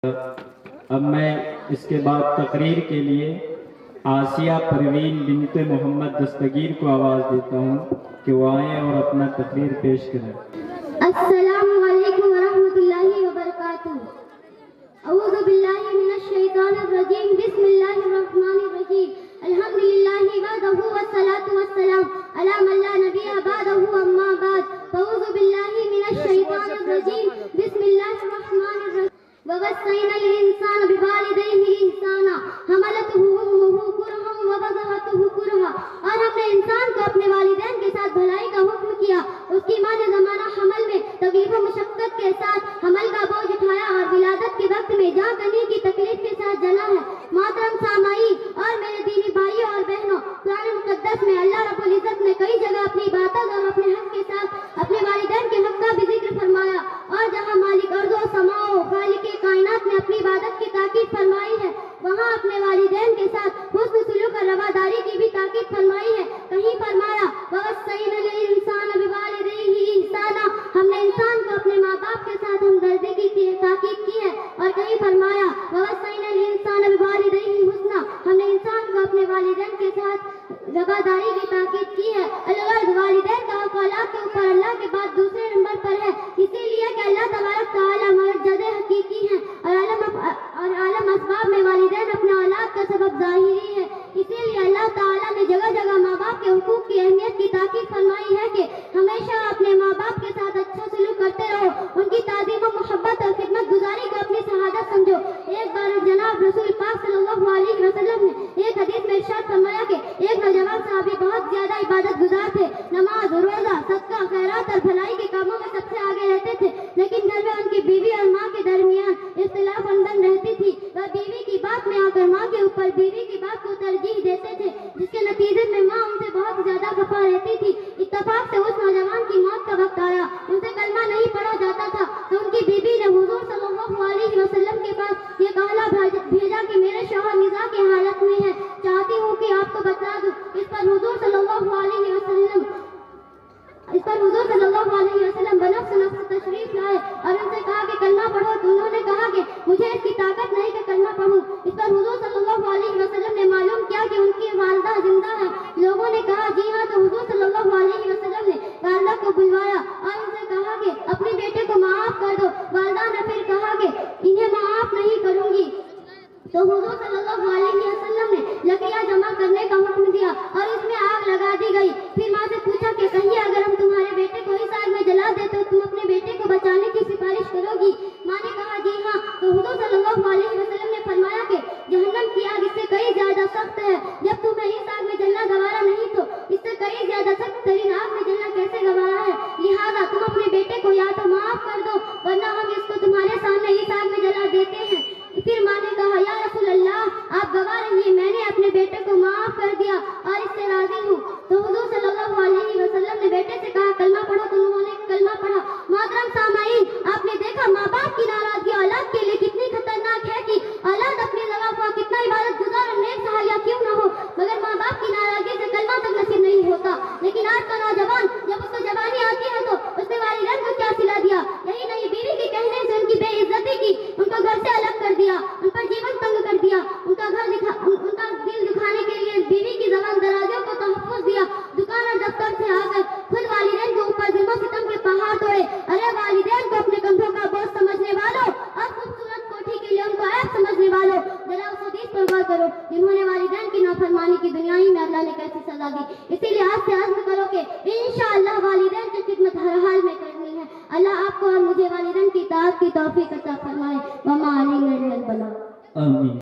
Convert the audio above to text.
اب میں اس کے بعد تقریر کے لیے آسیہ پروین بنت محمد دستگیر کو آواز دیتا ہوں کہ وہ آئیں اور اپنا تقریر پیش کریں۔ السلام علیکم ورحمۃ اللہ وبرکاتہ۔ اعوذ باللہ من الشیطان الرجیم، بسم اللہ الرحمن الرحیم، الحمد للہ وحدہ والصلاۃ والسلام علی من لا نبی بعدہ، اما بعد، اعوذ باللہ من الشیطان الرجیم، بسم اللہ الرحمن الرحیم۔ ووصینا الانسان بوالدیہ احسانا حملتہ امہ کرہا ووضعتہ کرہا، اور ہم نے انسان کو اپنے والدین کے ساتھ بھلائی کا حکم کیا، اس کی ماں نے زمانہ حمل میں تکلیف و مشقت کے ساتھ حمل کا بوجھ اٹھایا اور ولادت کے وقت میں جاں کنی کی تکلیف کے ساتھ جنا ہے۔ محترم سامعین اور میرے دینی بھائیوں اور بہنوں، قرآن مقدس میں اللہ رب العزت نے کئی جگہ اپنی عبادت اور اپنے حق کے ساتھ اپنے والدین کے حق کا بھی ذکر فرمایا، اور جہاں مالک ارض و سماء و خالق کائنات نے اپنی عبادت کی تاکید فرمائی ہے، وہاں اپنے والدین کے ساتھ حسن سلوک اور رواداری کی بھی تاکید فرمائی ہے۔ کہیں فرمایا وَوَصَّيْنَا الْإِنسَانَ بِوَالِدَيْهِ إِحْسَانًا، ہم نے انسان کو اپنے ماں باپ کے ساتھ ہمدردی کی تاکید کی ہے، اور کہیں فرمایا وَوَصَّيْنَا الْإِنسَانَ بِوَالِدَيْهِ حُسْنًا، ہم نے انسان کو اپنے والدین کے ساتھ رواداری کی تاکید کی ہے۔ الغرض والدین کا حق اولاد کے اوپر اللہ کے بعد دوسرے نمبر پر ہے، اسی لیے کہ اللہ تبارک تعالیٰ مرجد حقیقی ہیں، اور عالم اسباب میں والدین اپنے اولاد کا سبب ظاہری ہے، اسی لیے اللہ تعالیٰ نے جگہ جگہ ماں باپ کے حقوق کی اہمیت کی تاکید فرمائی ہے کہ ہمیشہ اپنے ماں باپ کے ساتھ اچھا سلوک کرتے رہو، ان کی تعظیم و محبت اور خدمت گزاری کو اپنی شہادت سمجھو۔ ایک بار جناب رسول پاک صلی اللہ علیہ وسلم نے ایک حدیث میں ارشاد فرمایا کہ ایک نوجوان صحابی بہت زیادہ عبادت گزار تھے، نماز، روزہ، صدقہ، خیرات اور بھلائی کے کاموں میں سب سے آگے رہتے تھے، لیکن گھر میں ان کی بیوی اور ماں کے درمیان اختلاف اندن رہتی تھی۔ وہ بیوی کی بات میں آ کر ماں کے اوپر بیوی کی بات کو ترجیح دیتے تھے، جس کے نتیجے میں ماں ان سے بہت زیادہ خفا رہتی تھی۔ اتفاق سے اس نوجوان کی موت کا وقت آیا، ان سے کلمہ نہیں پڑھا جاتا تھا، تو ان کی بیوی نے حضور صلی اللہ علیہ وسلم کے پاس یہ کہلا بھیجا کہ میرے شوہر نزاع کی حالت میں ہے، چاہتی ہوں کہ آپ کو بتلا دوں۔ اس پر حضور صلی اللہ علیہ وسلم بنفس نفس تشریف لائے اور ان سے کہا کہ کلمہ پڑھو، تو انہوں نے کہا کہ مجھے اس کی طاقت نہیں کہ کلمہ پڑھوں۔ اس پر حضور صلی اللہ علیہ وسلم نے معلوم کیا کہ ان کی والدہ زندہ ہے۔ لوگوں نے کہا جی ہاں، تو حضور صلی اللہ علیہ وسلم نے والدہ کو بلوایا اور ان سے کہا کہ اپنے بیٹے کو معاف کر دو۔ والدہ نے پھر کہا کہ انہیں معاف نہیں کروں گی، تو حضور صلی اللہ علیہ وسلم نے لکڑیاں جمع کرنے کا حکم دیا اور اس میں آگ لگا دی گئی۔ پھر ماں سے پوچھا کہ کہیے اگر ہم تمہارے بیٹے کو اس آگ میں جلا دیں تو تم اپنے بیٹے کو بچانے کی سفارش کرو گی؟ ماں نے کہا جی ہاں، تو حضور صلی اللہ علیہ وسلم نے فرمایا کہ جہنم کی آگ اس سے کئی زیادہ سخت ہے، جب تمہیں اس آگ میں جلنا گوارا نہیں تو اس سے کئی زیادہ سخت ترین آگ میں جلنا کیسے گوارا ہے؟ لہٰذا تم اپنے بیٹے کو یا تو معاف کر دو ورنہ ہم اس کو تمہارے سامنے اس آگ میں جلا دیتے ہیں۔ پھر ماں نے کہا یا رسول اللہ آپ گواہ رہیے، میں نے اپنے بیٹے کو معاف کر دیا اور اس سے راضی ہوں۔ تو حضور صلی اللہ علیہ وسلم نے بیٹے سے کہا کلمہ پڑھو، تو انہوں نے کلمہ پڑھا۔ محترم سامعین، آپ نے دیکھا ماں باپ کی ناراضگی اولاد کے لیے کتنی خطرناک ہے کہ اولاد اپنی جگہ پر کتنا عبادت گزار اور نیک صالحہ کیوں نہ ہو، مگر ماں باپ کی ناراضگی سے کلمہ تک نصیب نہیں ہوتا۔ لیکن آج کا نوجوان جب اس کو جوانی آتی ہے تو اس نے والدین کو کیا صلہ دیا؟ یہی نہیں، بیوی کے کہنے سے ان کی بے عزتی کی، ان کو گھر سے الگ کر دیا، ان پر جیون تنگ کر دیا، ان کا دل دکھانے کے لیے بیوی کی زبان درازیوں کو تحفظ دیا، دکان اور دفتر سے آ کر خود والدین کے اوپر ظلم و ستم کے پہاڑ توڑے۔ ارے والدین کو اپنے کندھوں کا بوجھ سمجھنے والوں اور خوبصورت کوٹھی کے لیے ان کو عیب سمجھنے والوں، ذرا اس حدیث پر غور کرو جنہوں نے والدین کی نافرمانی کی دنیا ہی میں اللہ نے کیسی سزا دی۔ اسی لیے آج سے عزم کرو کہ انشاءاللہ والدین کی خدمت ہر حال میں کرنی ہے۔ اللہ آپ کو اور مجھے والدین کی اطاعت کی توفیق عطا فرمائے۔ وما علینا الا البلاغ۔ آمین۔